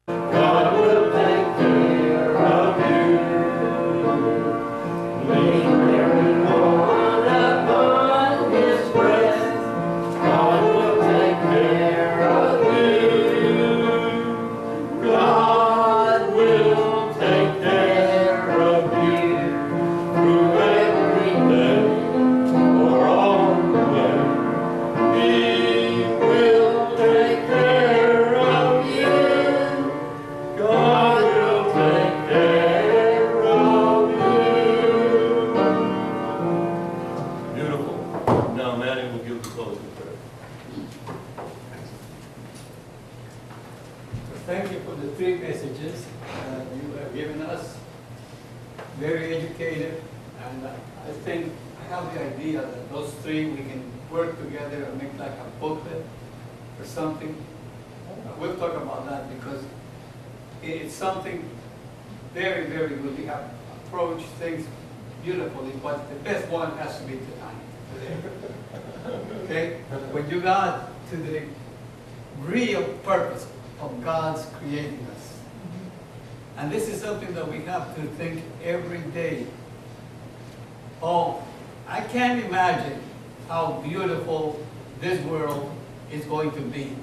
God will take care of you. Lean everyone upon His breast. God will take care of you. God will take care of you through every day or all the way. He will take care of you. God will take care of you. Beautiful. Now Manny will give the closing prayer. Thank you for the three messages you have given us. Very educated, and I think I have the idea that those three we can work together and make like a booklet or something. We'll talk about that because it's something very, very good. We have approached things beautifully, but the best one has to be tonight. Okay? When you got to the real purpose of God's creating us. And this is something that we have to think every day. Oh, I can't imagine how beautiful this world is going to be.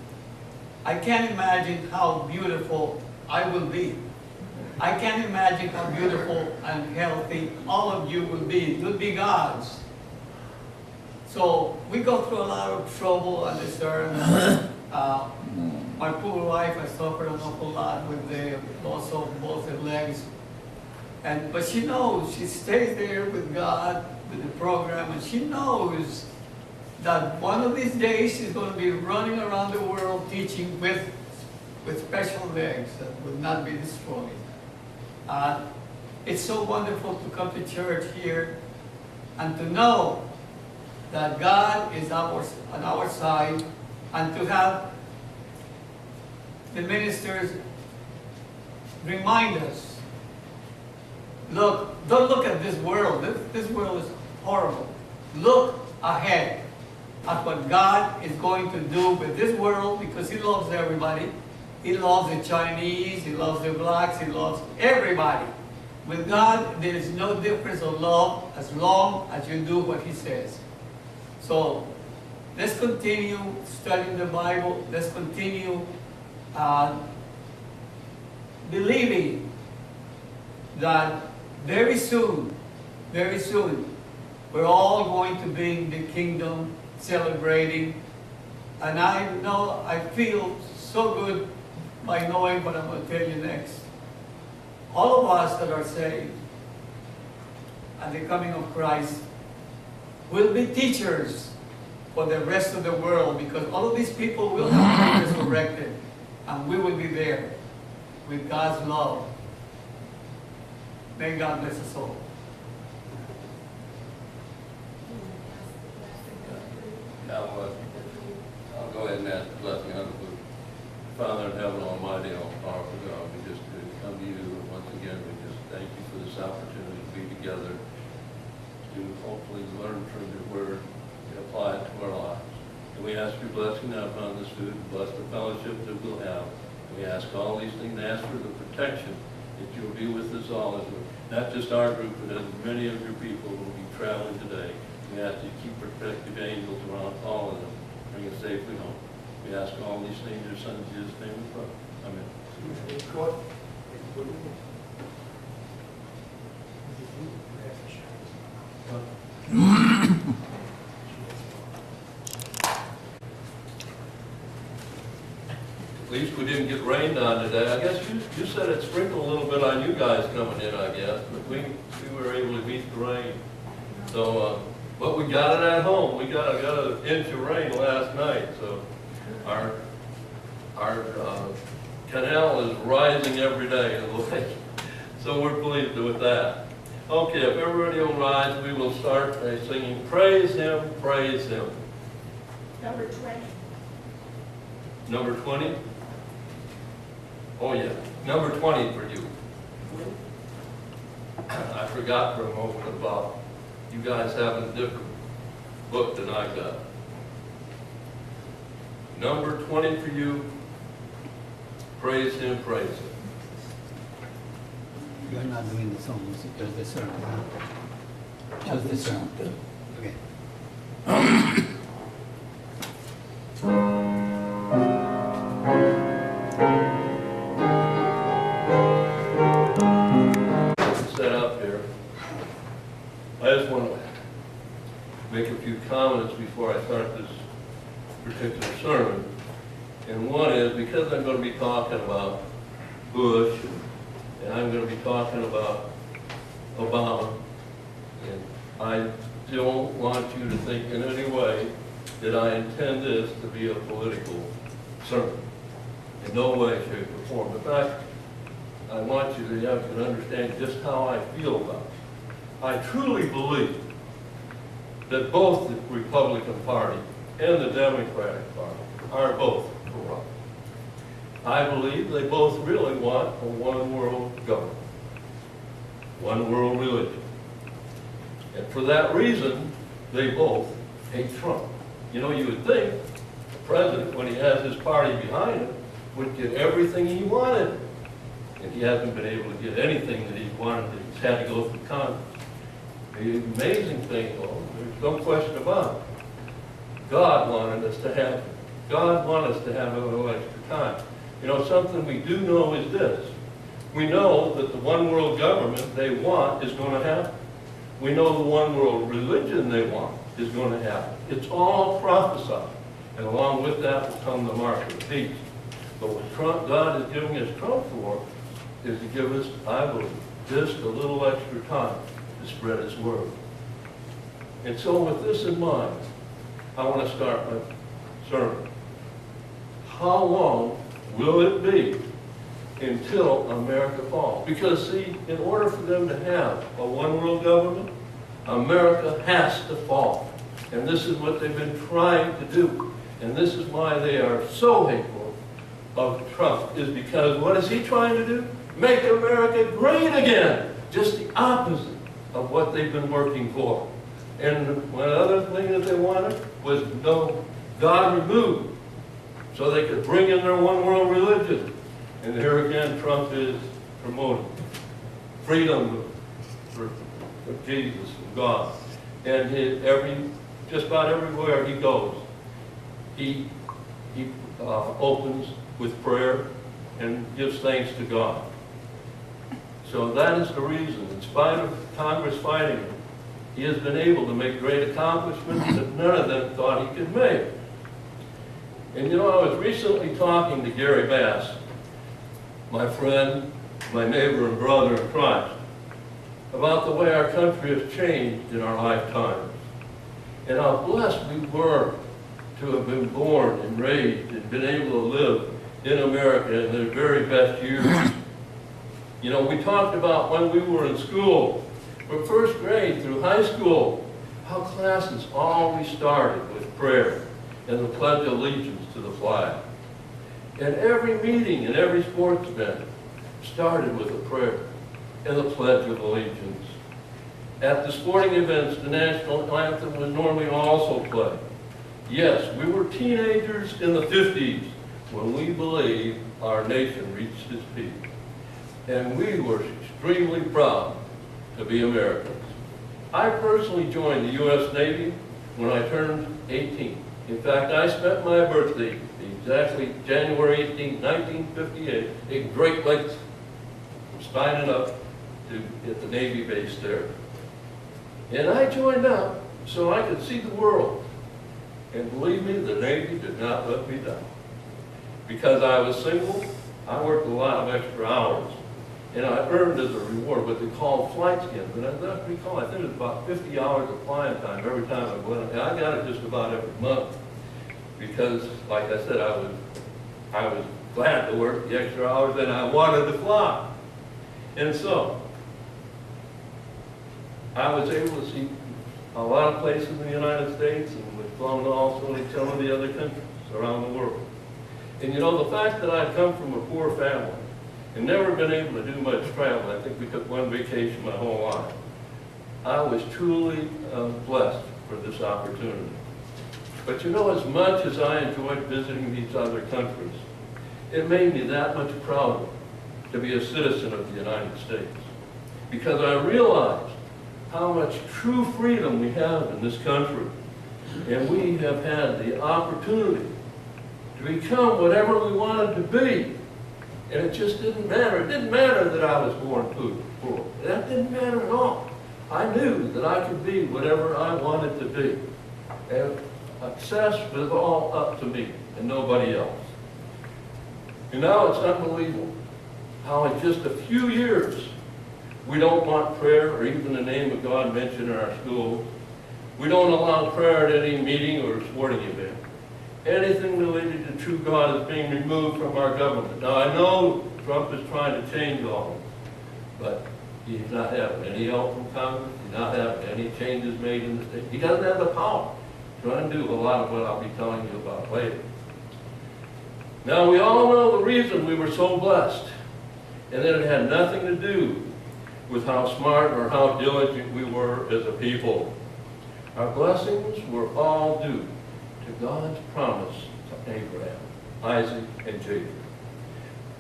I can't imagine how beautiful I will be. I can't imagine how beautiful and healthy all of you will be. You'll be God's. So we go through a lot of trouble on this earth. My poor wife has suffered an awful lot with the loss of both her legs. But she knows, she stays there with God, with the program, and she knows that one of these days she's going to be running around the world teaching with special legs that will not be destroyed. It's so wonderful to come to church here and to know that God is on our side, and to have the ministers remind us, look, don't look at this world. This world is horrible. Look ahead at what God is going to do with this world, because He loves everybody. He loves the Chinese, He loves the blacks, He loves everybody. With God, there is no difference of love as long as you do what He says. So, let's continue studying the Bible. Let's continue believing that very soon, we're all going to be in the kingdom celebrating. And I feel so good by knowing what I'm going to tell you next. All of us that are saved at the coming of Christ will be teachers for the rest of the world, because all of these people will have been resurrected, and we will be there with God's love. May God bless us all. Now, I'll go ahead and ask the blessing of the Father in heaven, Almighty, all powerful God. We just come to you, and once again, we just thank you for this opportunity to be together, to hopefully learn from your word and apply it to our lives. And we ask your blessing now upon the student, bless the fellowship that we'll have. We ask all these things, and ask for the protection that you'll be with us all, as not just our group, but as many of your people who will be traveling today. We ask you to keep protective angels around all of them, bring us safely home. We ask all these things in your Son Jesus' name we pray. Amen. At least we didn't get rained on today. I guess you said it sprinkled a little bit on you guys coming in, I guess, but we were able to meet the rain. So, but we got it at home. We got an inch of rain last night, so our canal is rising every day in the lake. So we're pleased with that. Okay, if everybody will rise, we will start by singing Praise Him, Praise Him. Number 20. Number 20? Oh yeah, number 20 for you. I forgot for a moment about you guys having a different book than I got. Number 20 for you, Praise Him, praise Him. You're not doing the songs, just the sermon, huh? Just the sermon. Okay. Set up here. I just want to make a few comments before I start this particular sermon. And one is, because I'm going to be talking about Bush, and I'm going to be talking about Obama, and I don't want you to think in any way that I intend this to be a political sermon. In no way, shape, or form. In fact, I want you to have to understand just how I feel about it. I truly believe that both the Republican Party and the Democratic Party are both corrupt. I believe they both really want a one-world government, one world religion. And for that reason, they both hate Trump. You know, you would think the president, when he has his party behind him, would get everything he wanted. And he hasn't been able to get anything that he wanted. He's had to go through Congress. The amazing thing, though, there's no question about it. God wanted us to have a little extra time. You know, something we do know is this. We know that the one world government they want is going to happen. We know the one world religion they want is going to happen. It's all prophesied. And along with that will come the mark of the beast. But what God is giving us Trump for is to give us, I believe, just a little extra time to spread His word. And so with this in mind, I want to start my sermon. How long will it be until America falls? Because see, in order for them to have a one world government, America has to fall. And this is what they've been trying to do. And this is why they are so hateful of Trump, is because what is he trying to do? Make America great again. Just the opposite of what they've been working for. And one other thing that they wanted was no God removed, so they could bring in their one world religion. And here again, Trump is promoting freedom for Jesus and God. And just about everywhere he goes, he opens with prayer and gives thanks to God. So that is the reason, in spite of Congress fighting him, he has been able to make great accomplishments that none of them thought he could make. And you know, I was recently talking to Gary Bass, my friend, my neighbor and brother in Christ, about the way our country has changed in our lifetimes, and how blessed we were to have been born and raised and been able to live in America in the very best years. You know, we talked about when we were in school, from first grade through high school, how classes always started with prayer and the Pledge of Allegiance to the flag. And every meeting and every sports event started with a prayer and the Pledge of Allegiance. At the sporting events, the national anthem was normally also played. Yes, we were teenagers in the 50s when we believed our nation reached its peak. And we were extremely proud to be Americans. I personally joined the U.S. Navy when I turned 18. In fact, I spent my birthday, exactly January 18, 1958, in Great Lakes, signing up at the Navy base there. And I joined up so I could see the world. And believe me, the Navy did not let me down. Because I was single, I worked a lot of extra hours. And I earned as a reward what they call flight skins. And as I recall, I think it was about 50 hours of flying time every time I went. And I got it just about every month. Because, like I said, I was glad to work the extra hours and I wanted to fly. And so, I was able to see a lot of places in the United States, and we've flown also in some of the other countries around the world. And you know, the fact that I'd come from a poor family and never been able to do much travel, I think we took one vacation my whole life, I was truly blessed for this opportunity. But you know, as much as I enjoyed visiting these other countries, it made me that much prouder to be a citizen of the United States, because I realized how much true freedom we have in this country. And we have had the opportunity to become whatever we wanted to be. And it just didn't matter. It didn't matter that I was born poor. That didn't matter at all. I knew that I could be whatever I wanted to be. And success was all up to me and nobody else. And now it's unbelievable how in just a few years we don't want prayer or even the name of God mentioned in our schools. We don't allow prayer at any meeting or sporting event. Anything related to true God is being removed from our government. Now I know Trump is trying to change all this, but he's not having any help from Congress. He's not having any changes made in the state. He doesn't have the power to undo a lot of what I'll be telling you about later. Now we all know the reason we were so blessed, and that it had nothing to do with how smart or how diligent we were as a people. Our blessings were all due to God's promise to Abraham, Isaac, and Jacob.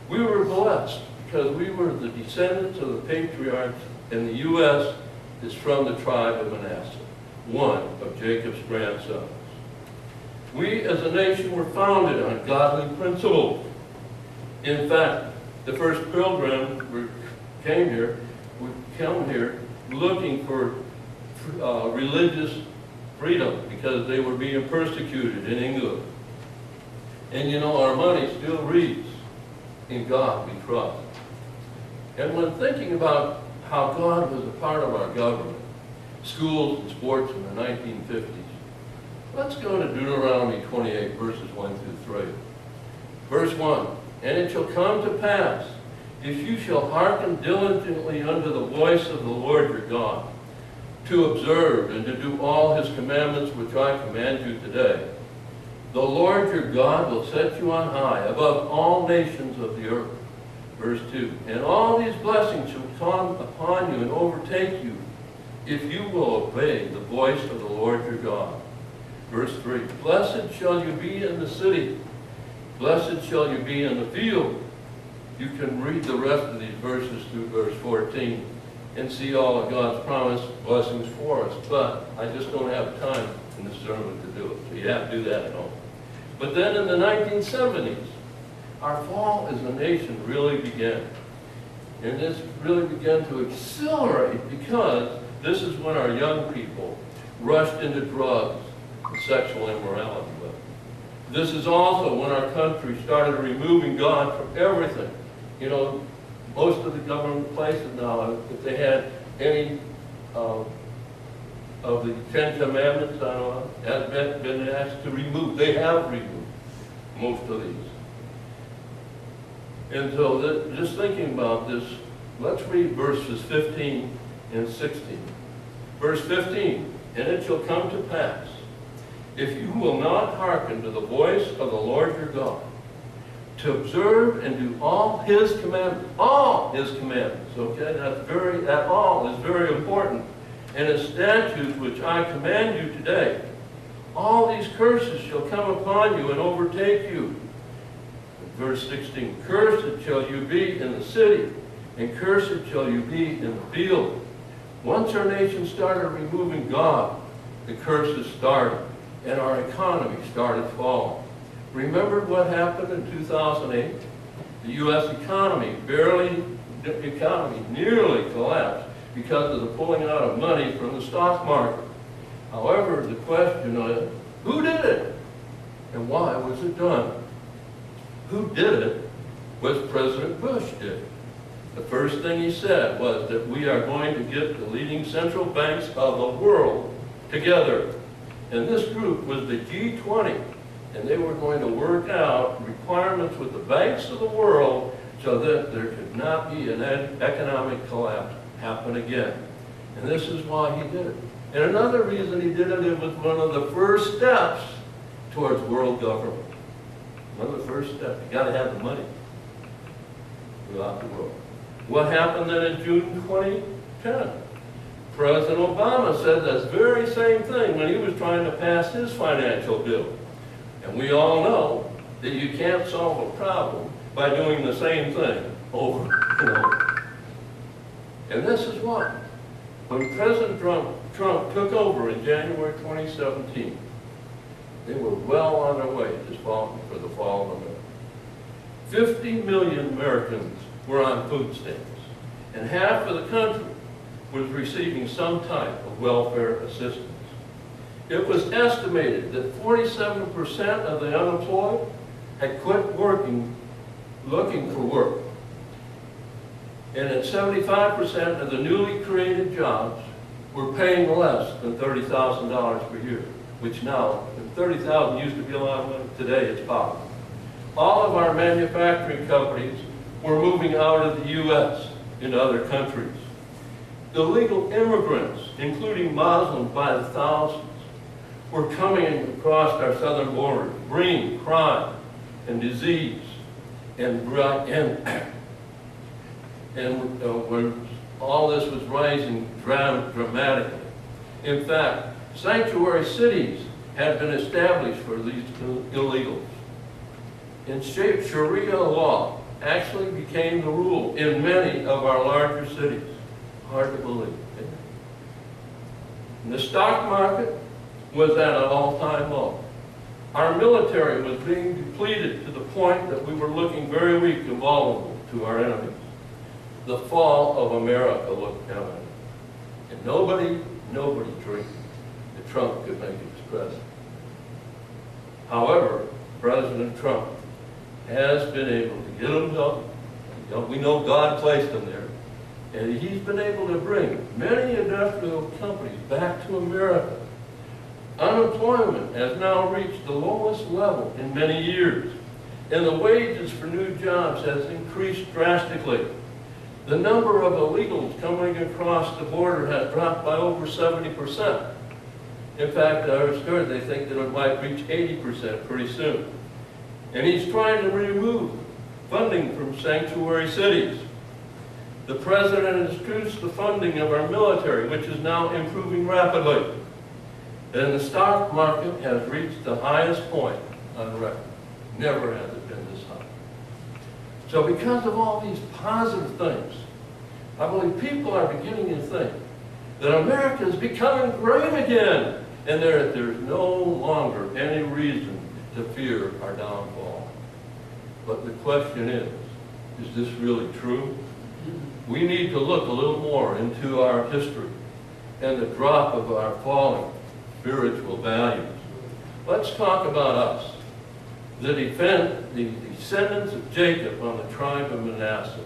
We were blessed because we were the descendants of the patriarchs, and the U.S. is from the tribe of Manasseh, one of Jacob's grandsons. We as a nation were founded on godly principles. In fact, the first pilgrims would come here looking for religious freedom because they were being persecuted in England. And you know, our money still reads, "In God we trust." And when thinking about how God was a part of our government, schools and sports in the 1950s, let's go to Deuteronomy 28, verses 1 through 3. Verse 1, "And it shall come to pass, if you shall hearken diligently unto the voice of the Lord your God, to observe and to do all his commandments which I command you today, the Lord your God will set you on high above all nations of the earth." Verse 2, "And all these blessings shall come upon you and overtake you, if you will obey the voice of the Lord your God." Verse 3, "Blessed shall you be in the city, blessed shall you be in the field." You can read the rest of these verses through verse 14 and see all of God's promised blessings for us. But I just don't have time in this sermon to do it, so you have to do that at home. But then in the 1970s, our fall as a nation really began. And this really began to accelerate because this is when our young people rushed into drugs and sexual immorality. This is also when our country started removing God from everything. You know, most of the government places now, if they had any of the 10 Commandments, I don't know, has been asked to remove. They have removed most of these. And so just thinking about this, let's read verses 15 and 16. Verse 15, "And it shall come to pass, if you will not hearken to the voice of the Lord your God, to observe and do all his commandments," okay? That all is very important. "And his statutes which I command you today, all these curses shall come upon you and overtake you." Verse 16, "Cursed shall you be in the city, and cursed shall you be in the field." Once our nation started removing God, the curses started, and our economy started falling. Remember what happened in 2008? The U.S. economy nearly collapsed because of the pulling out of money from the stock market. However, the question is, who did it? And why was it done? Who did it was President Bush did. The first thing he said was that we are going to get the leading central banks of the world together. And this group was the G20. And they were going to work out requirements with the banks of the world so that there could not be an economic collapse happen again. And this is why he did it. And another reason he did it was one of the first steps towards world government. One of the first steps. You got to have the money throughout the world. What happened then in June 2010? President Obama said this very same thing when he was trying to pass his financial bill. And we all know that you can't solve a problem by doing the same thing over and over. And this is why. When President Trump took over in January 2017, they were well on their way to for the fall of America. 50 million Americans were on food stamps, and half of the country was receiving some type of welfare assistance. It was estimated that 47% of the unemployed had quit working, looking for work. And that 75% of the newly created jobs were paying less than $30,000 per year, which now, $30,000 used to be a lot of money, today it's poverty. All of our manufacturing companies were moving out of the U.S. into other countries. Illegal immigrants, including Muslims by the thousands, were coming across our southern border, bringing crime and disease and all this was rising dramatically. In fact, sanctuary cities had been established for these illegals. And Sharia law actually became the rule in many of our larger cities. Hard to believe. And the stock market was at an all-time low. Our military was being depleted to the point that we were looking very weak and vulnerable to our enemies. The fall of America looked imminent. And nobody dreamed that Trump could make it as president. However, President Trump has been able to get himself, we know God placed him there, and he's been able to bring many industrial companies back to America. Unemployment has now reached the lowest level in many years, and the wages for new jobs has increased drastically. The number of illegals coming across the border has dropped by over 70%. In fact, I was heard they think that it might reach 80% pretty soon. And he's trying to remove funding from sanctuary cities. The president has reduced the funding of our military, which is now improving rapidly. And the stock market has reached the highest point on record. Never has it been this high. So because of all these positive things, I believe people are beginning to think that America is becoming great again, and there's no longer any reason to fear our downfall. But the question is this really true? We need to look a little more into our history and the drop of our falling spiritual values. Let's talk about us, the descendants of Jacob on the tribe of Manasseh.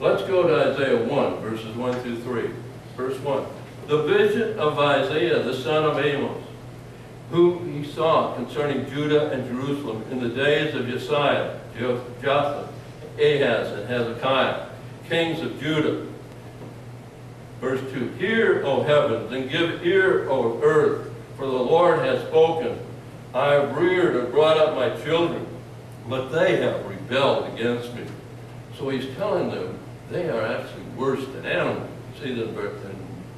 Let's go to Isaiah 1, verses 1 through 3. Verse 1. The vision of Isaiah, the son of Amos, whom he saw concerning Judah and Jerusalem in the days of Josiah, Jotham, Ahaz, and Hezekiah, kings of Judah. Verse 2, hear, O heavens, and give ear, O earth, for the Lord has spoken. I have reared and brought up my children, but they have rebelled against me. So he's telling them they are actually worse than animals. See that in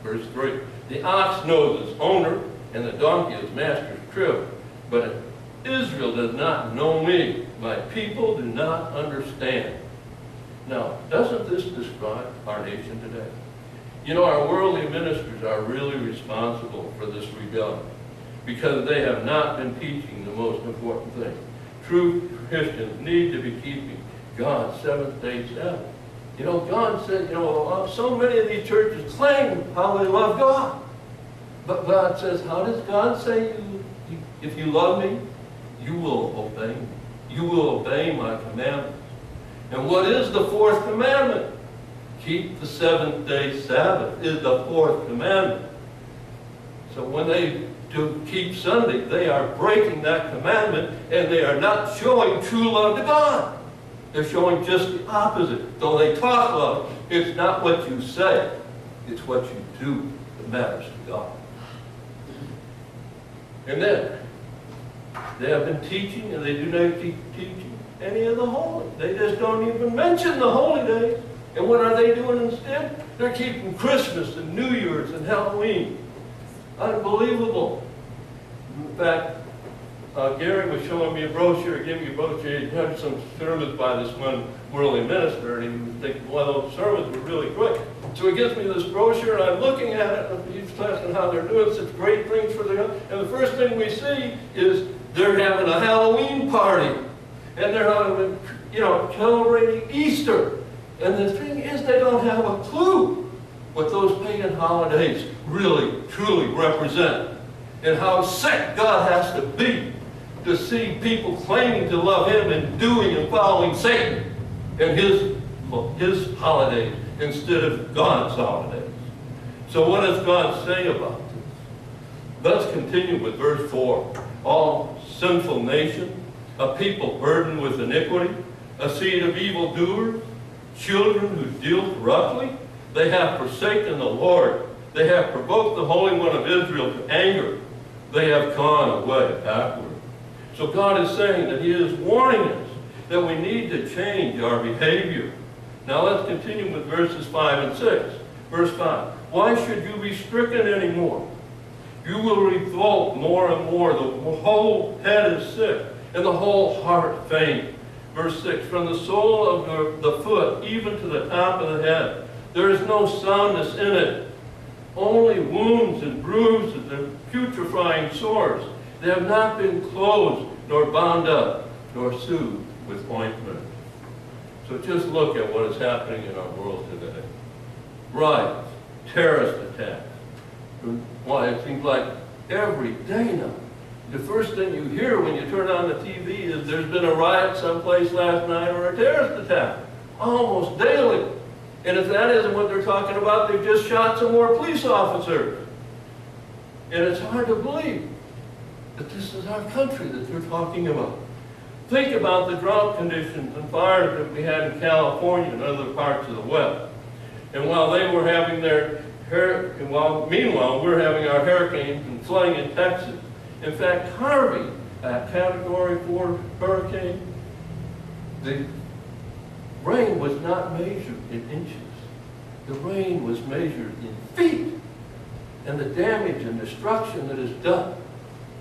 verse 3. The ox knows its owner, and the donkey its master's crib. But Israel does not know me. My people do not understand. Now, doesn't this describe our nation today? You know, our worldly ministers are really responsible for this rebellion because they have not been teaching the most important thing. True Christians need to be keeping God's seventh-day Sabbath. You know, God said, so many of these churches claim how they love God. But God says, how does God say, if you love me, you will obey me. You will obey my commandments. And what is the fourth commandment? Keep the seventh-day Sabbath is the fourth commandment. So when they do keep Sunday, they are breaking that commandment, and they are not showing true love to God. They're showing just the opposite. Though they talk love, it's not what you say, it's what you do that matters to God. And then, they have been teaching, and they do not keep teaching any of the holy. They just don't even mention the holy days. And what are they doing instead? They're keeping Christmas and New Year's and Halloween. Unbelievable. In fact, Gary was showing me a brochure, giving me a brochure. He'd heard some sermons by this one worldly minister, and he was thinking, well, those sermons were really quick. So he gives me this brochure, and I'm looking at it, and he's asking how they're doing such great things for the young. And the first thing we see is they're having a Halloween party, and they're having, celebrating Easter. And the thing is, they don't have a clue what those pagan holidays really, truly represent, and how sick God has to be to see people claiming to love Him and doing and following Satan and his holidays instead of God's holidays. So what does God say about this? Let's continue with verse 4. All sinful nation, a people burdened with iniquity, a seed of evildoers, children who deal corruptly. They have forsaken the Lord. They have provoked the Holy One of Israel to anger. They have gone away backward. So God is saying that He is warning us that we need to change our behavior. Now let's continue with verses 5 and 6. Verse 5. Why should you be stricken anymore? You will revolt more and more. The whole head is sick, and the whole heart faint. Verse 6. From the sole of the foot even to the top of the head, there is no soundness in it. Only wounds and bruises and putrefying sores. They have not been closed, nor bound up, nor soothed with ointment. So just look at what is happening in our world today. Riots, terrorist attacks. Why, it seems like every day now. The first thing you hear when you turn on the TV is there's been a riot someplace last night or a terrorist attack. Almost daily. And if that isn't what they're talking about, they've just shot some more police officers. And it's hard to believe that this is our country that they're talking about. Think about the drought conditions and fires that we had in California and other parts of the West. And while they were having meanwhile, we're having our hurricanes and flooding in Texas. In fact, Harvey, a Category 4 hurricane, the rain was not measured in inches. The rain was measured in feet. And the damage and destruction that is done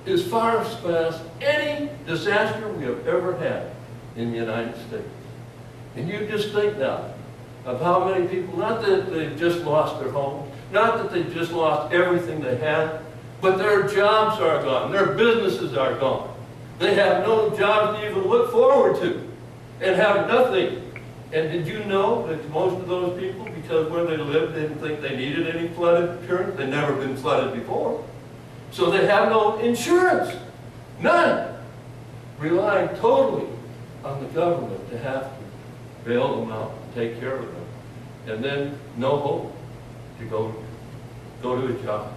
is far past any disaster we have ever had in the United States. And you just think now of how many people, not that they've just lost their homes, not that they've just lost everything they had, but their jobs are gone, their businesses are gone. They have no jobs to even look forward to and have nothing. And did you know that most of those people, because where they lived, didn't think they needed any flood insurance? They'd never been flooded before. So they have no insurance. None. Relying totally on the government to have to bail them out and take care of them. And then no hope to go to a job.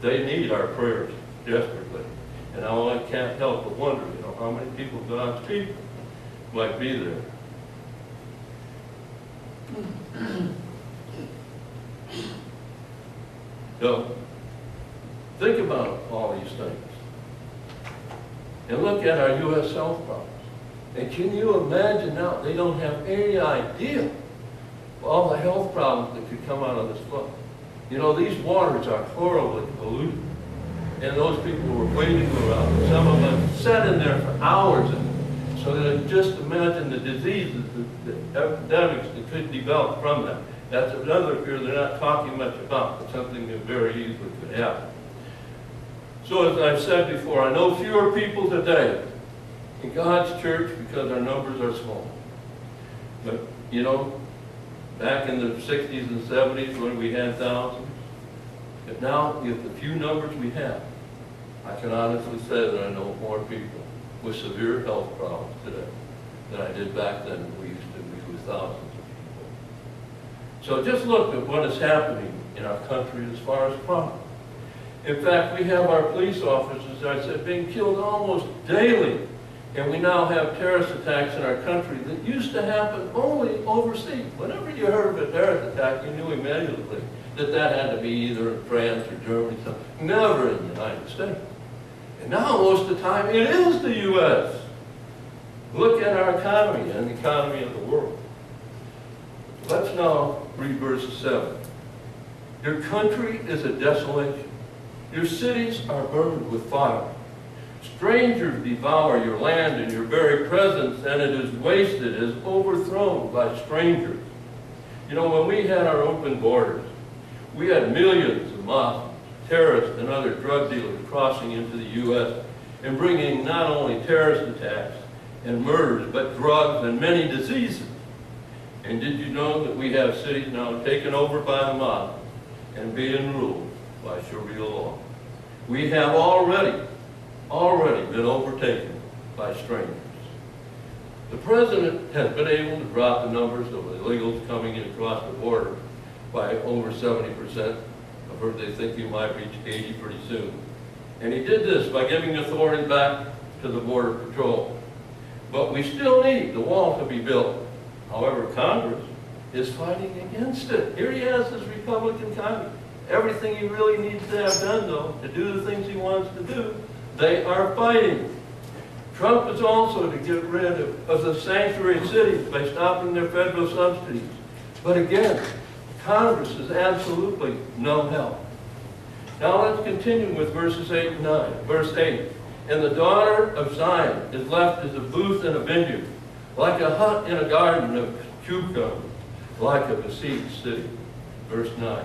They need our prayers desperately. And I can't help but wonder, how many people, God's people, might be there. So, think about all these things. And look at our U.S. health problems. And can you imagine now, they don't have any idea of all the health problems that could come out of this flood. These waters are horribly polluted. And those people were waiting around. Some of them sat in there for hours. And so that just imagine the diseases, the epidemics that could develop from that. That's another fear they're not talking much about, but something that very easily could happen. So as I've said before, I know fewer people today in God's church because our numbers are small. But, back in the 60s and 70s when we had thousands, but now with the few numbers we have, I can honestly say that I know more people with severe health problems today than I did back then when we used to be with thousands of people. So just look at what is happening in our country as far as crime. In fact, we have our police officers, as I said, being killed almost daily. And we now have terrorist attacks in our country that used to happen only overseas. Whenever you heard of a terrorist attack, you knew immediately that had to be either in France or Germany, never in the United States. And now most of the time it is the U.S. Look at our economy and the economy of the world. Let's now read verse 7. Your country is a desolation. Your cities are burned with fire. Strangers devour your land and your very presence, and it is wasted, is overthrown by strangers. You know, when we had our open borders, we had millions of Muslims, terrorists, and other drug dealers crossing into the U.S. and bringing not only terrorist attacks and murders, but drugs and many diseases. And did you know that we have cities now taken over by the mob and being ruled by Sharia law? We have already been overtaken by strangers. The president has been able to drop the numbers of illegals coming in across the border by over 70%. I've heard they think he might reach 80 pretty soon. And he did this by giving authority back to the Border Patrol. But we still need the wall to be built. However, Congress is fighting against it. Here he has his Republican Congress. Everything he really needs to have done, though, to do the things he wants to do, they are fighting. Trump is also to get rid of the sanctuary cities by stopping their federal subsidies. But again, Congress is absolutely no help. Now let's continue with verses 8 and 9. Verse 8, and the daughter of Zion is left as a booth in a vineyard, like a hut in a garden of cucumbers, like a besieged city. Verse 9,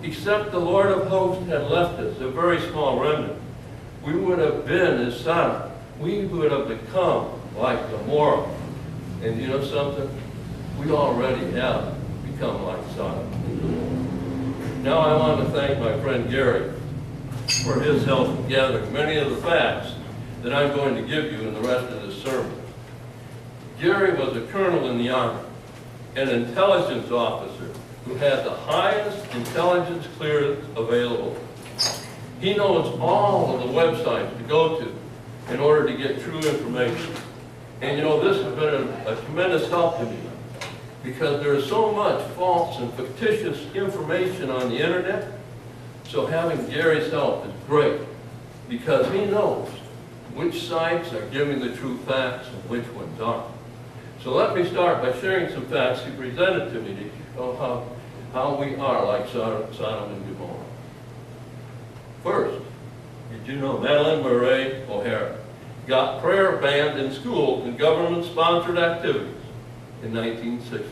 except the Lord of hosts had left us, a very small remnant, we would have been as Sodom. We would have become like Gomorrah. And you know something? We already have become like Sodom. Now I want to thank my friend Gary for his help in gathering many of the facts that I'm going to give you in the rest of this sermon. Gary was a colonel in the Army, an intelligence officer who had the highest intelligence clearance available. He knows all of the websites to go to in order to get true information. And you know, this has been a tremendous help to me because there is so much false and fictitious information on the internet. So having Gary's help is great because he knows which sites are giving the true facts and which ones aren't. So let me start by sharing some facts he presented to me to show how we are like Sodom and Gomorrah. First, did you know Madeleine Murray O'Hara got prayer banned in school and government-sponsored activities in 1960?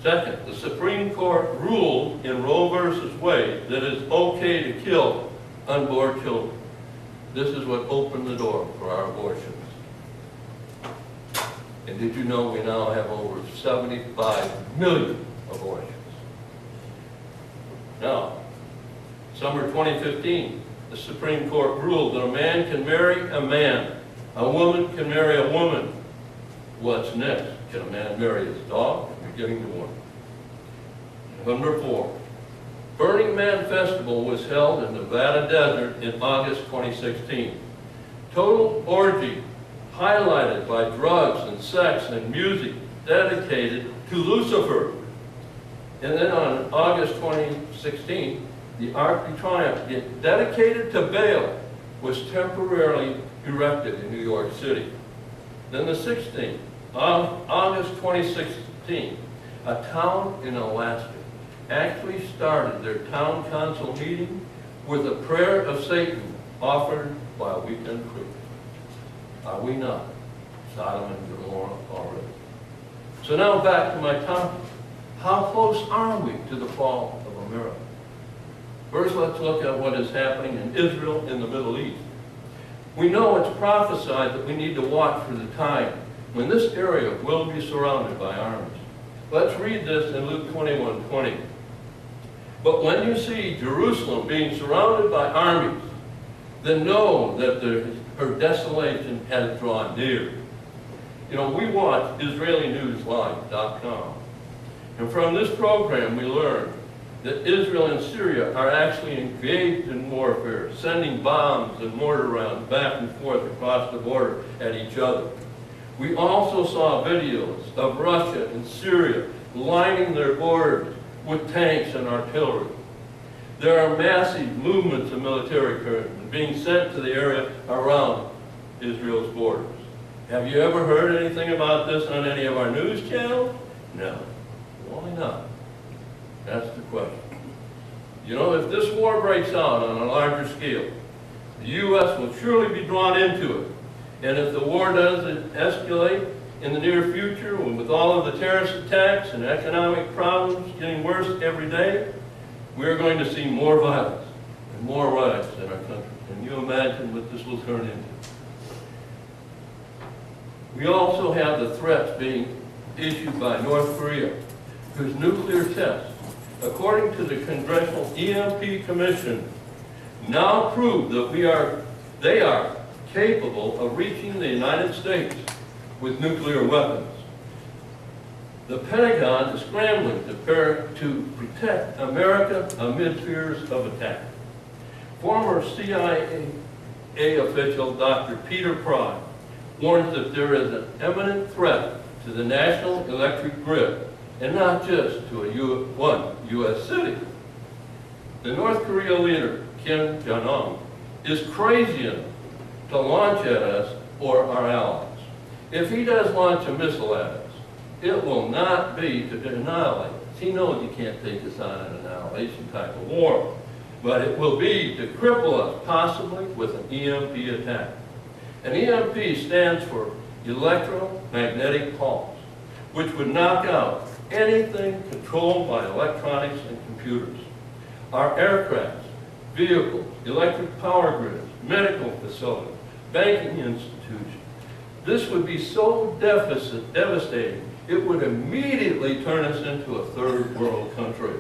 Second, the Supreme Court ruled in Roe versus Wade that it's okay to kill unborn children. This is what opened the door for our abortions. And did you know we now have over 75 million abortions? Now, summer 2015, the Supreme Court ruled that a man can marry a man, a woman can marry a woman. What's next? Can a man marry his dog? We're getting to one. Number 4, Burning Man Festival was held in Nevada desert in August 2016. Total orgy highlighted by drugs and sex and music dedicated to Lucifer. And then on August 2016, the Arc de Triomphe, dedicated to Baal, was temporarily erected in New York City. Then the 16th, August 2016, a town in Alaska actually started their town council meeting with a prayer of Satan offered by a weekend crew. Are we not Sodom and Gomorrah already? So now back to my topic. How close are we to the fall of America? First, let's look at what is happening in Israel and the Middle East. We know it's prophesied that we need to watch for the time when this area will be surrounded by armies. Let's read this in Luke 21:20. But when you see Jerusalem being surrounded by armies, then know that her desolation has drawn near. You know, we watch IsraeliNewsLive.com. And from this program we learn that Israel and Syria are actually engaged in warfare, sending bombs and mortar rounds back and forth across the border at each other. We also saw videos of Russia and Syria lining their borders with tanks and artillery. There are massive movements of military equipment being sent to the area around Israel's borders. Have you ever heard anything about this on any of our news channels? No. Why not? That's the question. You know, if this war breaks out on a larger scale, The U.S. will surely be drawn into it. And if the war does escalate in the near future, and with all of the terrorist attacks and economic problems getting worse every day, we're going to see more violence and more riots in our country. Can you imagine what this will turn into? We also have the threats being issued by North Korea, whose nuclear tests, according to the Congressional EMP Commission, now prove that they are capable of reaching the United States with nuclear weapons. The Pentagon is scrambling to protect America amid fears of attack. Former CIA official Dr. Peter Pry warns that there is an imminent threat to the national electric grid, and not just to one U.S. city. The North Korea leader, Kim Jong-un, is crazy enough to launch at us or our allies. If he does launch a missile at us, it will not be to annihilate us. He knows he can't take us on an annihilation type of war, but it will be to cripple us, possibly with an EMP attack. An EMP stands for electromagnetic pulse, which would knock out anything controlled by electronics and computers. Our aircrafts, vehicles, electric power grids, medical facilities, banking institutions. This would be so devastating, it would immediately turn us into a third world country.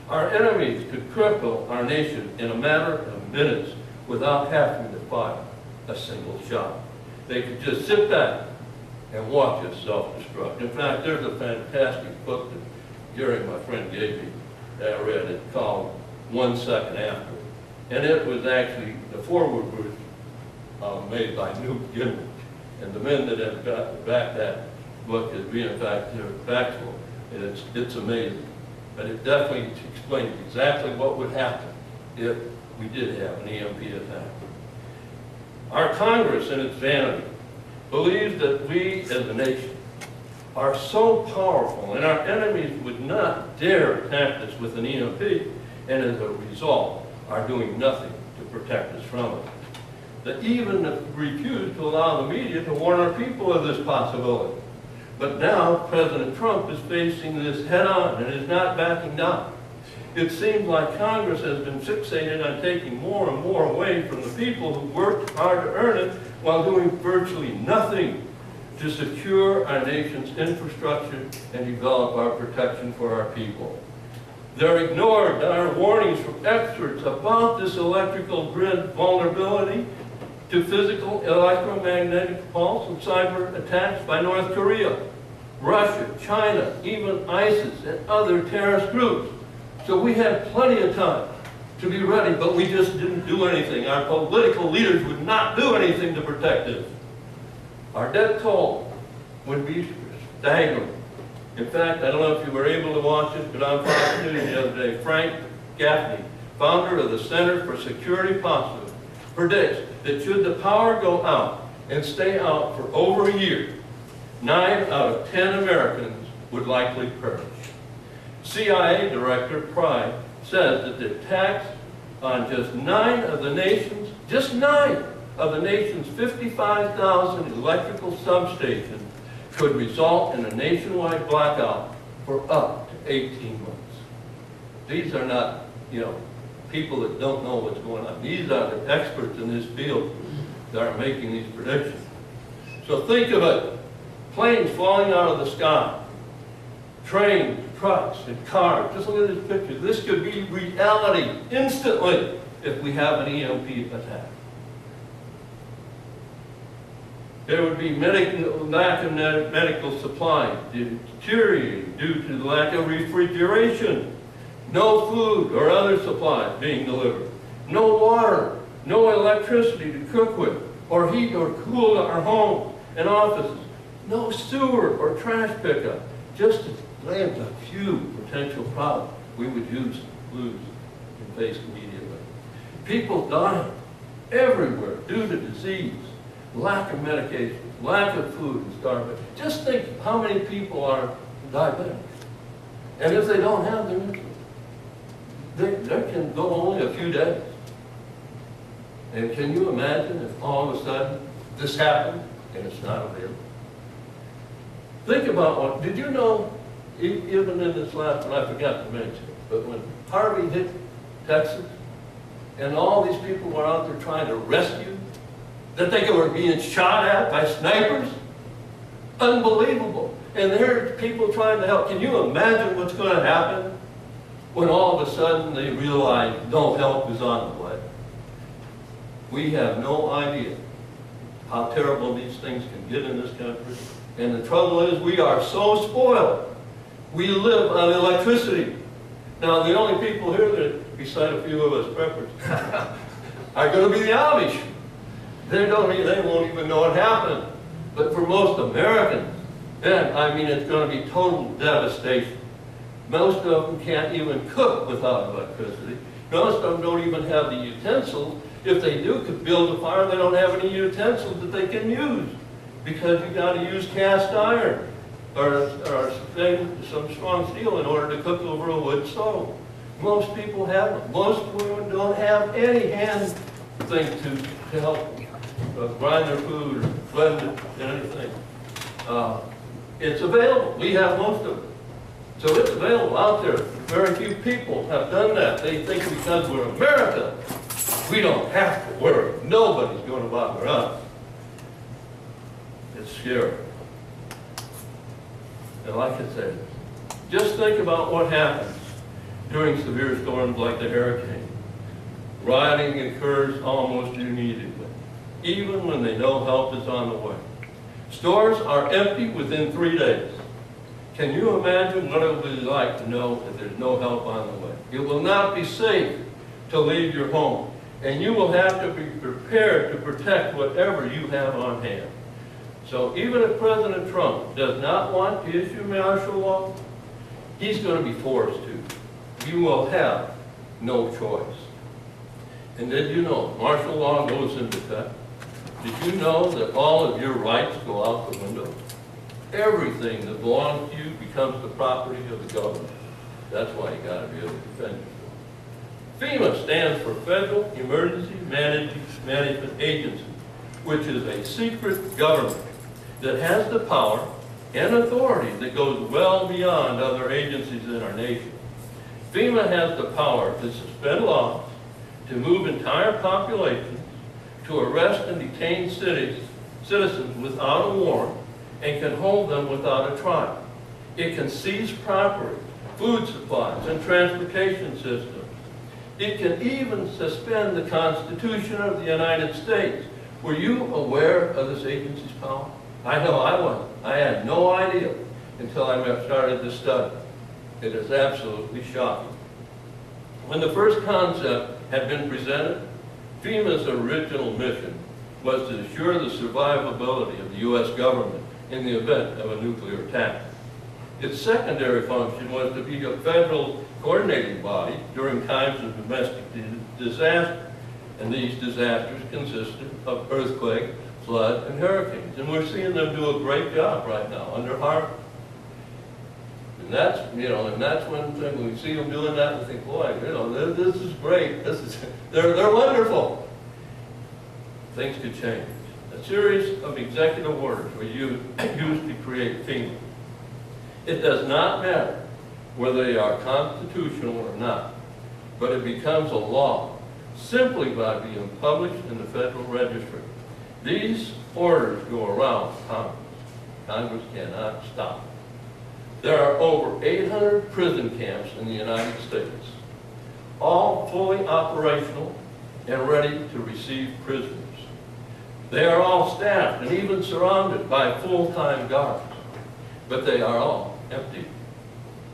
Our enemies could cripple our nation in a matter of minutes without having to fire a single shot. They could just sit back and watch us self-destruct. In fact, there's a fantastic book that Gary, my friend, gave me that I read. It's called 1 Second After. And it was actually, the foreword was made by Newt Gingrich. And the men that have backed that book as being factual. It's amazing. But it definitely explains exactly what would happen if we did have an EMP attack. Our Congress, in its vanity, believes that we as a nation are so powerful and our enemies would not dare attack us with an EMP, and as a result are doing nothing to protect us from it. They even refuse to allow the media to warn our people of this possibility. But now President Trump is facing this head-on and is not backing down. It seems like Congress has been fixated on taking more and more away from the people who worked hard to earn it while doing virtually nothing to secure our nation's infrastructure and develop our protection for our people. They're ignored our warnings from experts about this electrical grid vulnerability to physical electromagnetic pulse and cyber attacks by North Korea, Russia, China, even ISIS and other terrorist groups. So we had plenty of time to be ready, but we just didn't do anything. Our political leaders would not do anything to protect us. Our death toll would be staggering. In fact, I don't know if you were able to watch it, but on Fox News the other day, Frank Gaffney, founder of the Center for Security Posture, predicts that should the power go out and stay out for over a year, 9 out of 10 Americans would likely perish. CIA Director Pry says that the attacks on just 9 of the nation's 55,000 electrical substations could result in a nationwide blackout for up to 18 months. These are not, people that don't know what's going on. These are the experts in this field that are making these predictions. So think of it. Planes falling out of the sky, trains, trucks, and cars. Just look at this picture. This could be reality instantly if we have an EMP attack. There would be lack of medical supplies, deteriorating due to the lack of refrigeration, no food or other supplies being delivered, no water, no electricity to cook with, or heat or cool our homes and offices, no sewer or trash pickup, just to name a few potential problems we would lose and face immediately. People dying everywhere due to disease, lack of medication, lack of food, and starvation. Just think how many people are diabetic. And if they don't have their insulin, they can go only a few days. And can you imagine if all of a sudden this happened and it's not available? Think about what, did you know, even in this last one, I forgot to mention, but when Harvey hit Texas and all these people were out there trying to rescue, that they were being shot at by snipers? Unbelievable. And there are people trying to help. Can you imagine what's going to happen when all of a sudden they realize no help is on the way? We have no idea how terrible these things can get in this country. And the trouble is we are so spoiled. We live on electricity. Now the only people here that, beside a few of us preppers, are going to be the Amish. They won't even know what happened. But for most Americans, then, I mean, it's going to be total devastation. Most of them can't even cook without electricity. Most of them don't even have the utensils. If they do could build a fire, they don't have any utensils that they can use, because you got to use cast iron or some strong steel in order to cook over a wood stove. Most people haven't. Most women don't have any hand thing to help grind their food or blend it in anything. It's available. We have most of it. So it's available out there. Very few people have done that. They think because we're America, we don't have to worry. Nobody's going to bother us. It's scary. And like I said, just think about what happens during severe storms like the hurricane. Rioting occurs almost immediately, even when they know help is on the way. Stores are empty within 3 days. Can you imagine what it will be like to know that there's no help on the way? It will not be safe to leave your home, and you will have to be prepared to protect whatever you have on hand. So even if President Trump does not want to issue martial law, he's going to be forced to. You will have no choice. And did you know martial law goes into effect? Did you know that all of your rights go out the window? Everything that belongs to you becomes the property of the government. That's why you got to be able to defend yourself. FEMA stands for Federal Emergency Management Agency, which is a secret government that has the power and authority that goes well beyond other agencies in our nation. FEMA has the power to suspend laws, to move entire populations, to arrest and detain citizens without a warrant, and can hold them without a trial. It can seize property, food supplies, and transportation systems. It can even suspend the Constitution of the United States. Were you aware of this agency's power? I know I wasn't. I had no idea until I started this study. It is absolutely shocking. When the first concept had been presented, FEMA's original mission was to assure the survivability of the U.S. government in the event of a nuclear attack. Its secondary function was to be a federal coordinating body during times of domestic disaster. And these disasters consisted of earthquake, flood, and hurricanes. And we're seeing them do a great job right now under Harvey. And that's, and that's when we see them doing that, we think, boy, this is great. They're wonderful. Things could change. A series of executive orders were used to create FEMA. It does not matter whether they are constitutional or not, but it becomes a law simply by being published in the Federal Register. These orders go around Congress. Congress cannot stop. There are over 800 prison camps in the United States, all fully operational and ready to receive prisoners. They are all staffed and even surrounded by full-time guards, but they are all empty.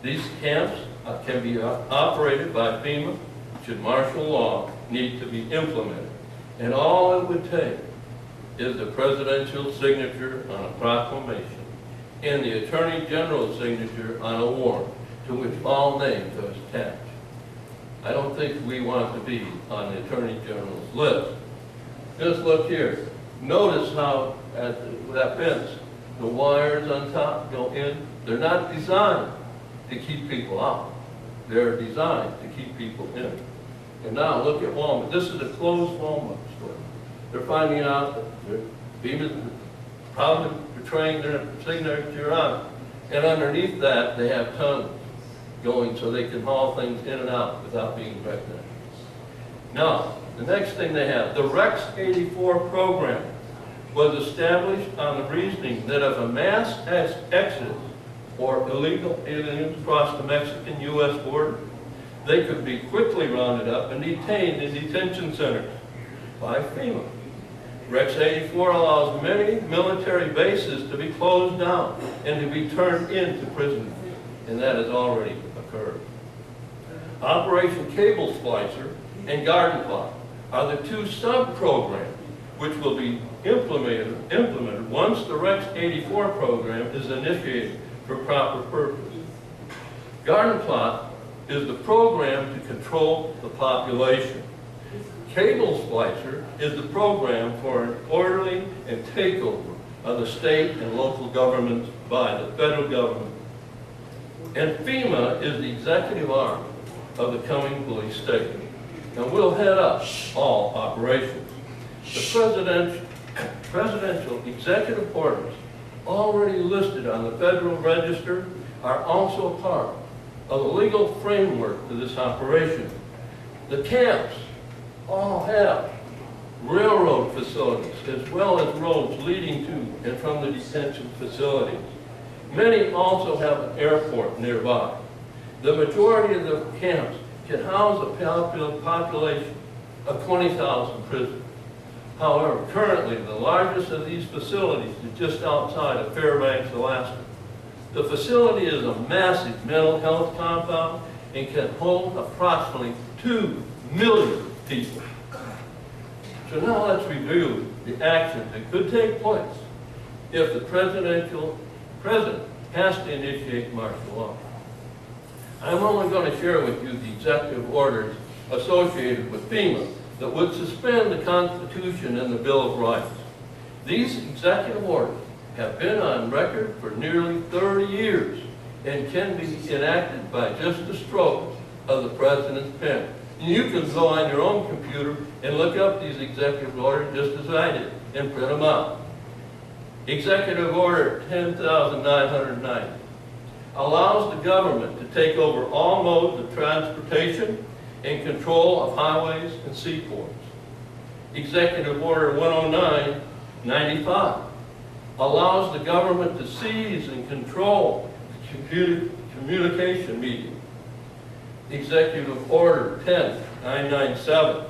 These camps can be operated by FEMA should martial law need to be implemented. And all it would take is the presidential signature on a proclamation and the Attorney General's signature on a warrant to which all names are attached. I don't think we want to be on the Attorney General's list. Just look here. Notice how at that fence, the wires on top go in. They're not designed to keep people out. They're designed to keep people in. And now look at Walmart. This is a closed Walmart store. They're finding out that FEMA's probably betraying their signature on it. And underneath that, they have tunnels going so they can haul things in and out without being recognized. Now, the next thing they have, the Rex 84 program was established on the reasoning that if a mass exodus or illegal aliens crossed the Mexican-U.S. border, they could be quickly rounded up and detained in detention centers by FEMA. Rex 84 allows many military bases to be closed down and to be turned into prisons, and that has already occurred. Operation Cable Splicer and Garden Plot are the two sub-programs which will be implemented once the Rex 84 program is initiated for proper purpose. Garden Plot is the program to control the population. Cable Splicer is the program for an orderly and takeover of the state and local governments by the federal government. And FEMA is the executive arm of the coming police state, and will head up all operations. The presidential executive orders already listed on the Federal Register are also a part of the legal framework for this operation. The camps all have railroad facilities as well as roads leading to and from the detention facilities. Many also have an airport nearby. The majority of the camps can house a population of 20,000 prisoners. However, currently the largest of these facilities is just outside of Fairbanks, Alaska. The facility is a massive mental health compound and can hold approximately 2 million people. So now let's review the actions that could take place if the president has to initiate martial law. I'm only going to share with you the executive orders associated with FEMA that would suspend the Constitution and the Bill of Rights. These executive orders have been on record for nearly 30 years and can be enacted by just a stroke of the president's pen. And you can go on your own computer and look up these executive orders just as I did and print them out. Executive Order 10,990 allows the government to take over all modes of transportation and control of highways and seaports. Executive Order 10995 allows the government to seize and control the communication medium. Executive Order 10997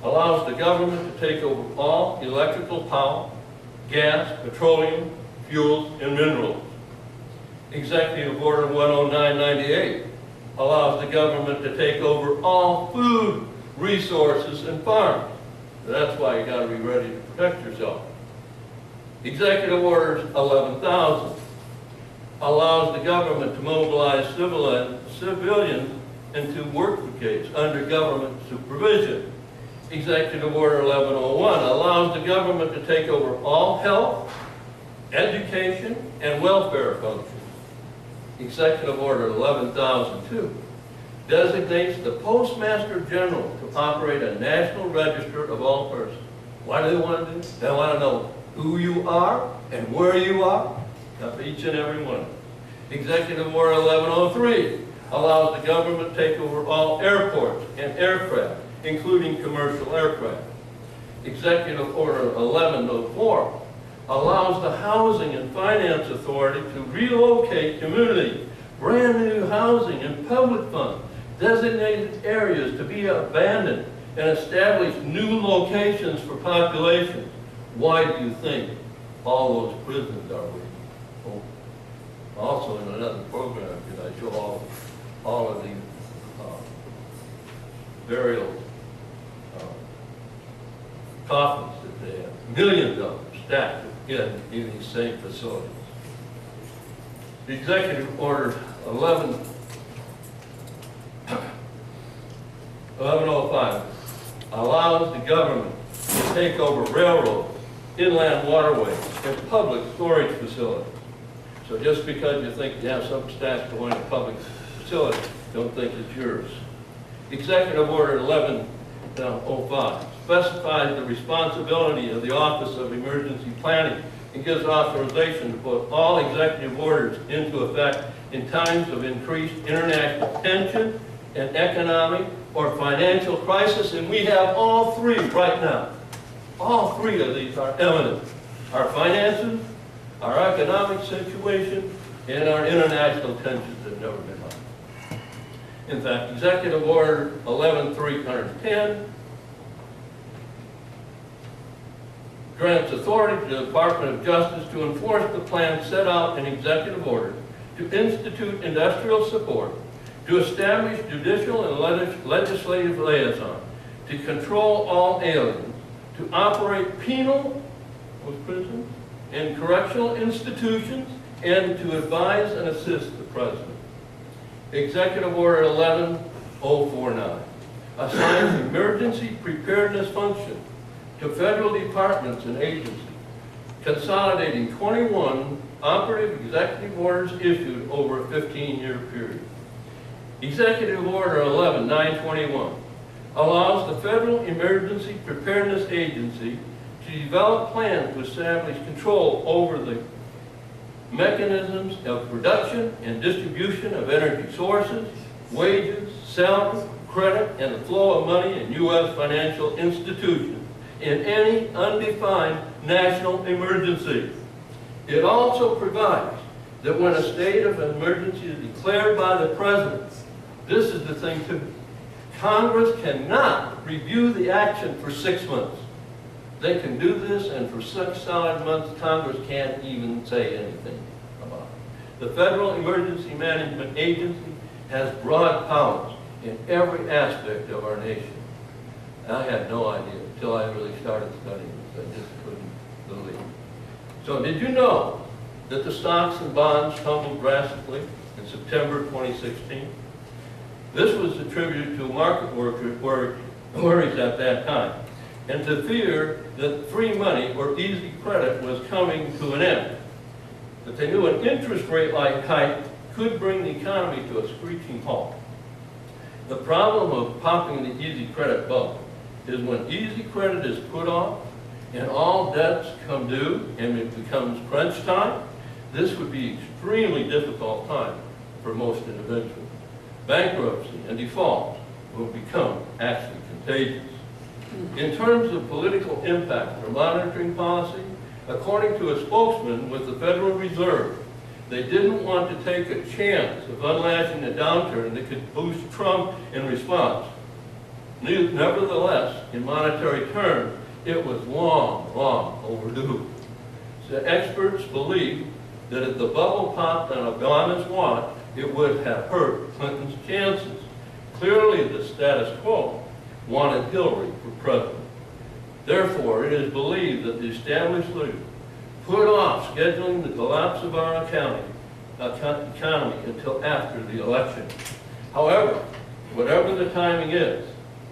allows the government to take over all electrical power, gas, petroleum, fuels, and minerals. Executive Order 10998 allows the government to take over all food resources and farms. That's why you got to be ready to protect yourself. Executive Order 11,000 allows the government to mobilize civilians into work brigades under government supervision. Executive Order 1101 allows the government to take over all health, education, and welfare functions. Executive Order 11,002 designates the Postmaster General to operate a national register of all persons. Why do they want to do this? They want to know who you are and where you are of each and every one. Executive Order 1103 allows the government to take over all airports and aircraft, including commercial aircraft. Executive Order 1104 allows the Housing and Finance Authority to relocate community, brand new housing and public funds, designated areas to be abandoned, and establish new locations for populations. Why do you think all those prisons are being opened? Also in another program, because I show all of the burial coffins that they have, millions of them stacked in these same facilities. The Executive Order 1105 allows the government to take over railroads, inland waterways, and public storage facilities. So just because you think you have some stashed away in a public facility, don't think it's yours. Executive Order 11 05 specifies the responsibility of the Office of Emergency Planning and gives authorization to put all executive orders into effect in times of increased international tension and economic or financial crisis, and we have all three right now. All three of these are eminent. Our finances, our economic situation, and our international tensions have never been higher. In fact, Executive Order 11-310 grants authority to the Department of Justice to enforce the plan set out in Executive Order, to institute industrial support, to establish judicial and legislative liaison, to control all aliens, to operate penal prisons and correctional institutions, and to advise and assist the President. Executive Order 11049 assigns emergency preparedness function to federal departments and agencies, consolidating 21 operative executive orders issued over a 15-year period. Executive Order 11921 allows the Federal Emergency Preparedness Agency to develop plans to establish control over the mechanisms of production and distribution of energy sources, wages, salary, credit, and the flow of money in U.S. financial institutions in any undefined national emergency. It also provides that when a state of emergency is declared by the President, this is the thing too, Congress cannot review the action for 6 months. They can do this, and for 6 solid months, Congress can't even say anything about it. The Federal Emergency Management Agency has broad powers in every aspect of our nation. I had no idea until I really started studying this. I just couldn't believe it. So did you know that the stocks and bonds tumbled drastically in September 2016? This was attributed to market worries at that time, and to fear that free money or easy credit was coming to an end. But they knew an interest rate like hike could bring the economy to a screeching halt. The problem of popping the easy credit bubble is when easy credit is put off and all debts come due and it becomes crunch time, this would be extremely difficult time for most individuals. Bankruptcy and default will become actually contagious. In terms of political impact or monitoring policy, according to a spokesman with the Federal Reserve, they didn't want to take a chance of unlatching a downturn that could boost Trump in response. Nevertheless, in monetary terms, it was long, long overdue. So experts believe that if the bubble popped on Obama's watch, it would have hurt Clinton's chances. Clearly, the status quo wanted Hillary for president. Therefore, it is believed that the established leaders put off scheduling the collapse of our economy until after the election. However, whatever the timing is,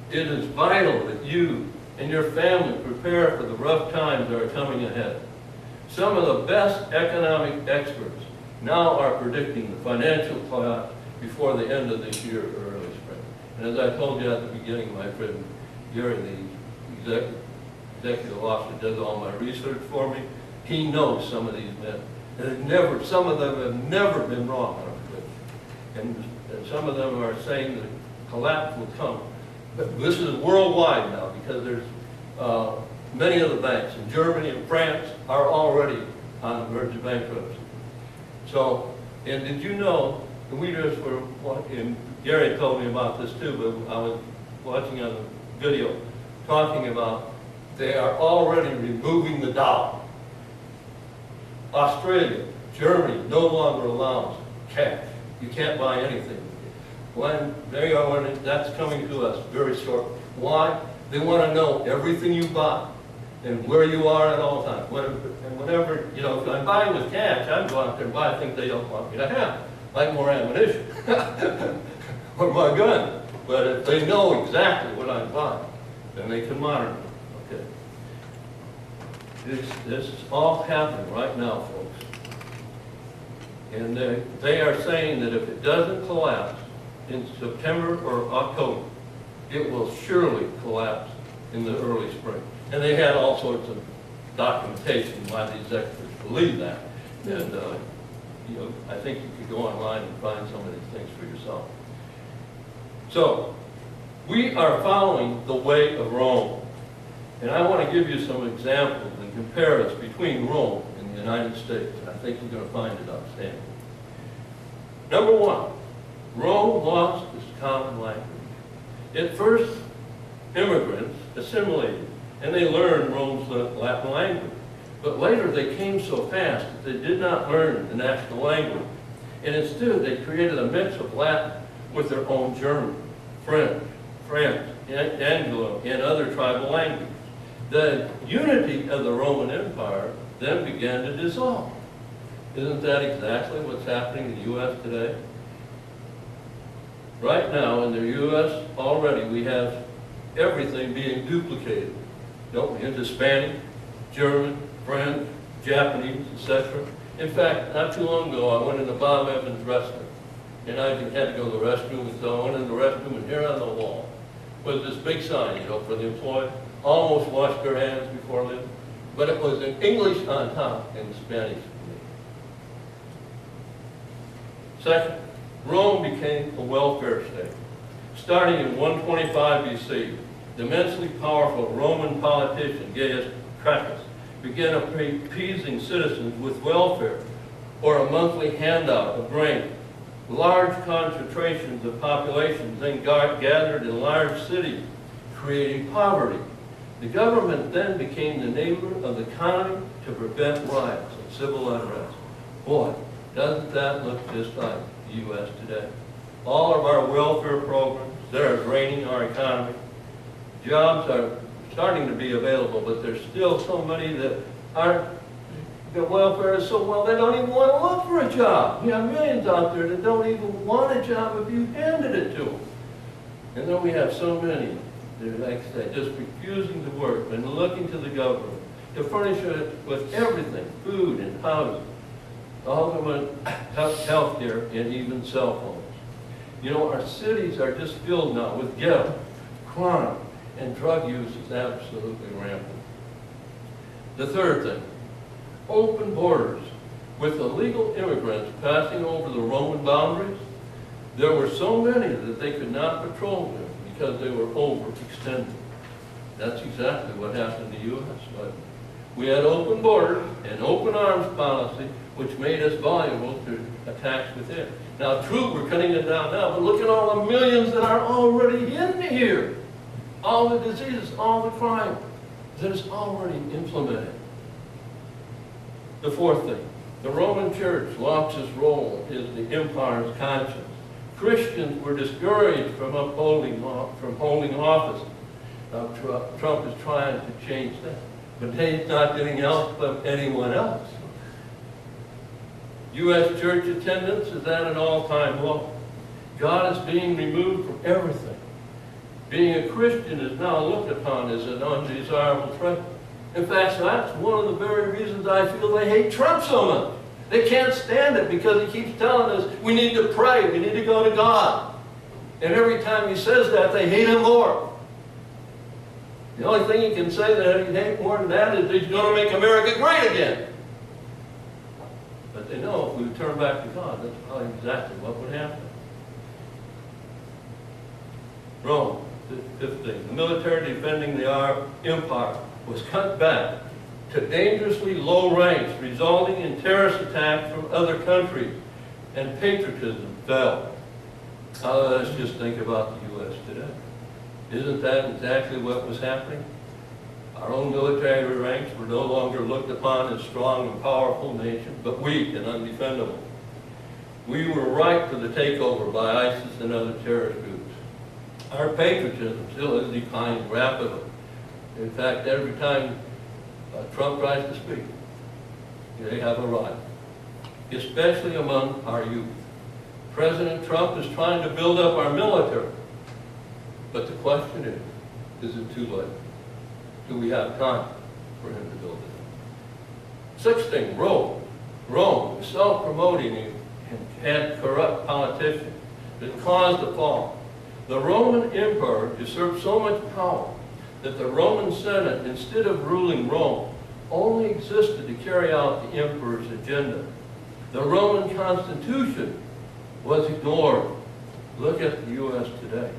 it is vital that you and your family prepare for the rough times that are coming ahead. Some of the best economic experts now are predicting the financial collapse before the end of this year or early spring. And as I told you at the beginning, my friend Gary, the executive officer, does all my research for me. He knows some of these men. And some of them have never been wrong on a prediction. And some of them are saying that collapse will come. But this is worldwide now, because there's many of the banks in Germany and France are already on the verge of bankruptcy. So, and did you know, and we just were, and Gary told me about this too, but I was watching on the video, talking about they are already removing the dollar. Australia, Germany no longer allows cash. You can't buy anything. When they are, that's coming to us very short. Why? They want to know everything you buy and where you are at all times. And whenever, you know, if I'm buying with cash, I'm going out there and buy things they don't want me to have, like more ammunition or my gun. But if they know exactly what I'm buying, then they can monitor it. Okay. This is all happening right now, folks. And they are saying that if it doesn't collapse in September or October, it will surely collapse in the early spring. And they had all sorts of documentation why these experts believe that. And, you know, I think you could go online and find some of these things for yourself. So, we are following the way of Rome. And I want to give you some examples and compare us between Rome and the United States. And I think you're going to find it outstanding. Number one, Rome lost its common language. At first, immigrants assimilated, and they learned Rome's Latin language. But later, they came so fast that they did not learn the national language. And instead, they created a mix of Latin with their own German, French, Anglo, and other tribal languages. The unity of the Roman Empire then began to dissolve. Isn't that exactly what's happening in the U.S. today? Right now, in the U.S., already we have everything being duplicated. Don't we? Into Spanish, German, French, Japanese, etc. In fact, not too long ago, I went into Bob Evans' restaurant, and I had to go to the restroom, and so I went in the restroom, and here on the wall was this big sign, you know, for the employee, almost washed their hands before leaving. But it was in English on top and Spanish. Second, Rome became a welfare state. Starting in 125 BC, the immensely powerful Roman politician Gaius Gracchus began appeasing citizens with welfare or a monthly handout of grain. Large concentrations of populations then gathered in large cities, creating poverty. The government then became the neighbor of the economy to prevent riots and civil unrest. Boy, doesn't that look just like the U.S. today? All of our welfare programs, they're draining our economy. Jobs are starting to be available, but there's still so many that aren't, the welfare is so well, they don't even want to look for a job. You have millions out there that don't even want a job if you handed it to them. And then we have so many, like I say, just refusing to work and looking to the government to furnish it with everything, food and housing, ultimate health care, and even cell phones. You know, our cities are just filled now with ghetto, crime, and drug use is absolutely rampant. The third thing, open borders. With illegal immigrants passing over the Roman boundaries, there were so many that they could not patrol them because they were overextended. That's exactly what happened in the U.S. But we had open borders and open arms policy, which made us vulnerable to attacks within. Now, true, we're cutting it down now, but look at all the millions that are already in here. All the diseases, all the crime that is already implemented. The fourth thing, the Roman Church lost its role as the empire's conscience. Christians were discouraged from holding office. Now, Trump is trying to change that, but he's not doing help of anyone else. U.S. church attendance is at an all-time low. God is being removed from everything. Being a Christian is now looked upon as an undesirable trait. In fact, that's one of the very reasons I feel they hate Trump so much. They can't stand it because he keeps telling us we need to pray, we need to go to God. And every time he says that, they hate him more. The only thing he can say that he hates more than that is he's going to make America great again. But they know if we turn back to God, that's probably exactly what would happen. Rome, the fifth thing, the military defending the empire was cut back to dangerously low ranks, resulting in terrorist attacks from other countries, and patriotism fell. Now let's just think about the U.S. today. Isn't that exactly what was happening? Our own military ranks were no longer looked upon as strong and powerful nation, but weak and undefendable. We were ripe for the takeover by ISIS and other terrorist groups. Our patriotism still has declined rapidly. In fact, every time Trump tries to speak, they have a riot, especially among our youth. President Trump is trying to build up our military, but the question is it too late? Do we have time for him to build it? Sixth thing, Rome, self-promoting and had corrupt politicians that caused the fall. The Roman emperor usurped so much power that the Roman Senate, instead of ruling Rome, only existed to carry out the emperor's agenda. The Roman Constitution was ignored. Look at the U.S. today.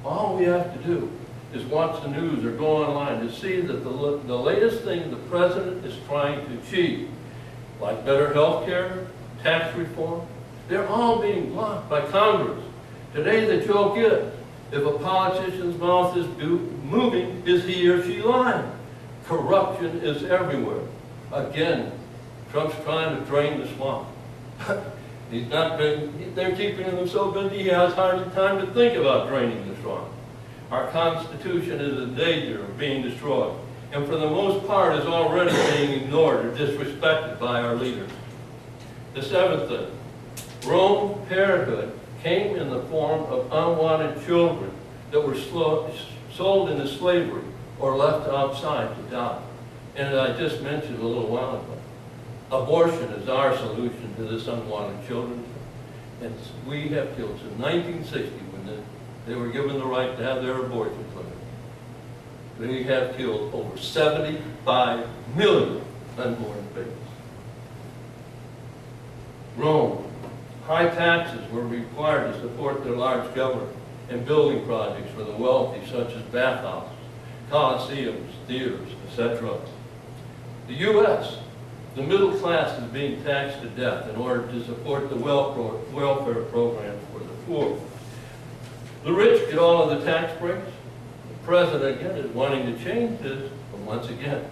All we have to do is watch the news or go online to see that the latest thing the president is trying to achieve, like better health care, tax reform, they're all being blocked by Congress. Today the joke is, if a politician's mouth is moving, is he or she lying? Corruption is everywhere. Again, Trump's trying to drain the swamp. They're keeping him so busy he has hardly time to think about draining the swamp. Our Constitution is in danger of being destroyed, and for the most part is already being ignored or disrespected by our leaders. The seventh thing, Rome parenthood came in the form of unwanted children that were sold into slavery or left outside to die. And as I just mentioned a little while ago, abortion is our solution to this unwanted children. And we have killed since 1960 when they were given the right to have their abortion clinic. We have killed over 75 million unborn babies. Rome, high taxes were required to support their large government and building projects for the wealthy, such as bathhouses, coliseums, theaters, etc. The U.S., the middle class is being taxed to death in order to support the welfare programs for the poor. The rich get all of the tax breaks. The president, again, is wanting to change this, but once again,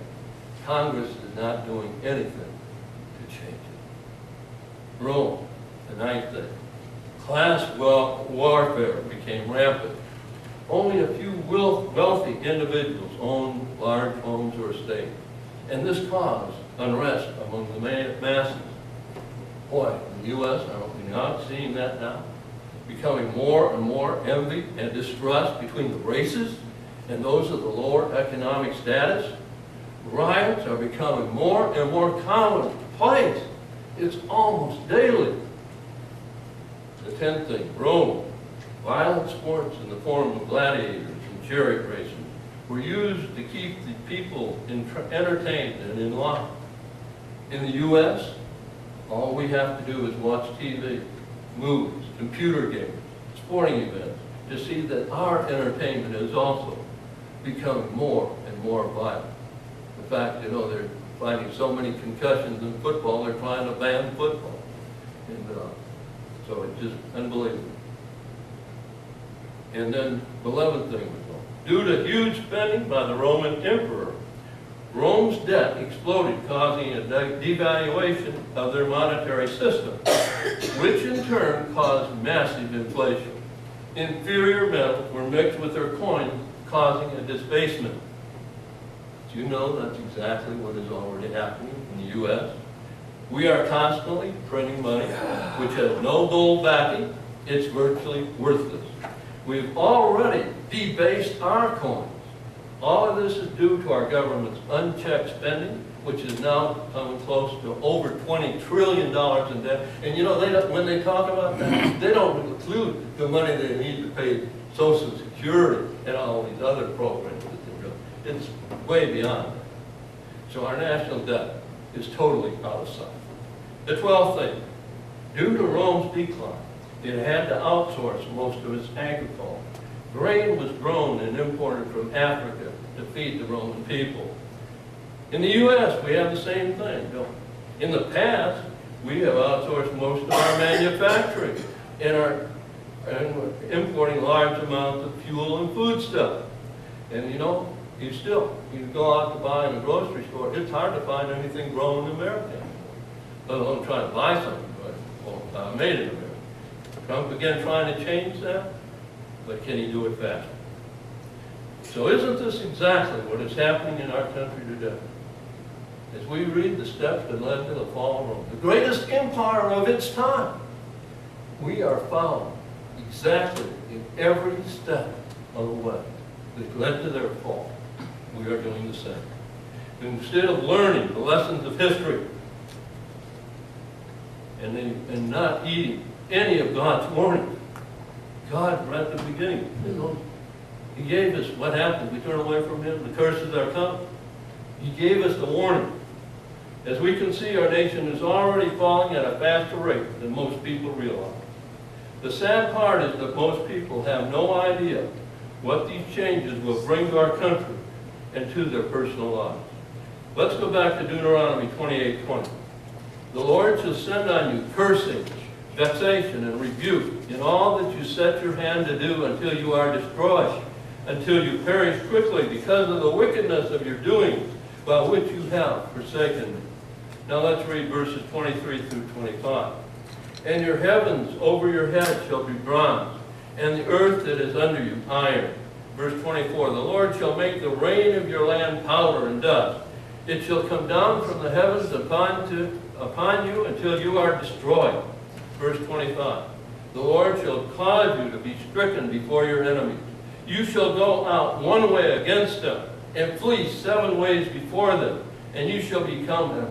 Congress is not doing anything to change it. Rome, the ninth thing. Class warfare became rampant. Only a few wealthy individuals owned large homes or estates, and this caused unrest among the masses. Boy, in the U.S., are we not seeing that now? Becoming more and more envy and distrust between the races and those of the lower economic status. Riots are becoming more and more commonplace. It's almost daily. The 10th thing, Rome. Violent sports in the form of gladiators and chariot races were used to keep the people entertained and in line. In the U.S., all we have to do is watch TV, movies, computer games, sporting events, to see that our entertainment is also becoming more and more violent. In fact, they're finding so many concussions in football, they're trying to ban football. And so it's just unbelievable. And then the 11th thing was wrong. Due to huge spending by the Roman emperor, Rome's debt exploded, causing a devaluation of their monetary system, which in turn caused massive inflation. Inferior metals were mixed with their coins, causing a debasement. Do you know that's exactly what is already happening in the U.S.? We are constantly printing money, which has no gold backing. It's virtually worthless. We've already debased our coins. All of this is due to our government's unchecked spending, which is now coming close to over $20 trillion in debt. And when they talk about that, they don't include the money they need to pay Social Security and all these other programs that they're doing. It's way beyond that. So our national debt is totally out of sight. The 12th thing, due to Rome's decline, it had to outsource most of its agriculture. Grain was grown and imported from Africa to feed the Roman people. In the U.S., we have the same thing. In the past, we have outsourced most of our manufacturing and importing large amounts of fuel and foodstuff. And you go out to buy in a grocery store, it's hard to find anything grown in America. Let alone try to buy something made in America. Trump again trying to change that, but can he do it faster? So isn't this exactly what is happening in our country today? As we read the steps that led to the fall of Rome, the greatest empire of its time, we are following exactly in every step of the way that led to their fall. We are doing the same. Instead of learning the lessons of history and not heeding any of God's warnings, God right at the beginning, you know, He gave us what happens. We turn away from Him, the curses are come. He gave us the warning. As we can see, our nation is already falling at a faster rate than most people realize. The sad part is that most people have no idea what these changes will bring to our country and to their personal lives. Let's go back to Deuteronomy 28:20. The Lord shall send on you cursing, vexation, and rebuke in all that you set your hand to do until you are destroyed, until you perish quickly because of the wickedness of your doings, by which you have forsaken me. Now let's read verses 23 through 25. And your heavens over your head shall be bronze, and the earth that is under you iron. Verse 24, the Lord shall make the rain of your land powder and dust. It shall come down from the heavens upon you until you are destroyed. Verse 25, the Lord shall cause you to be stricken before your enemies. You shall go out one way against them, and flee 7 ways before them, and you shall become a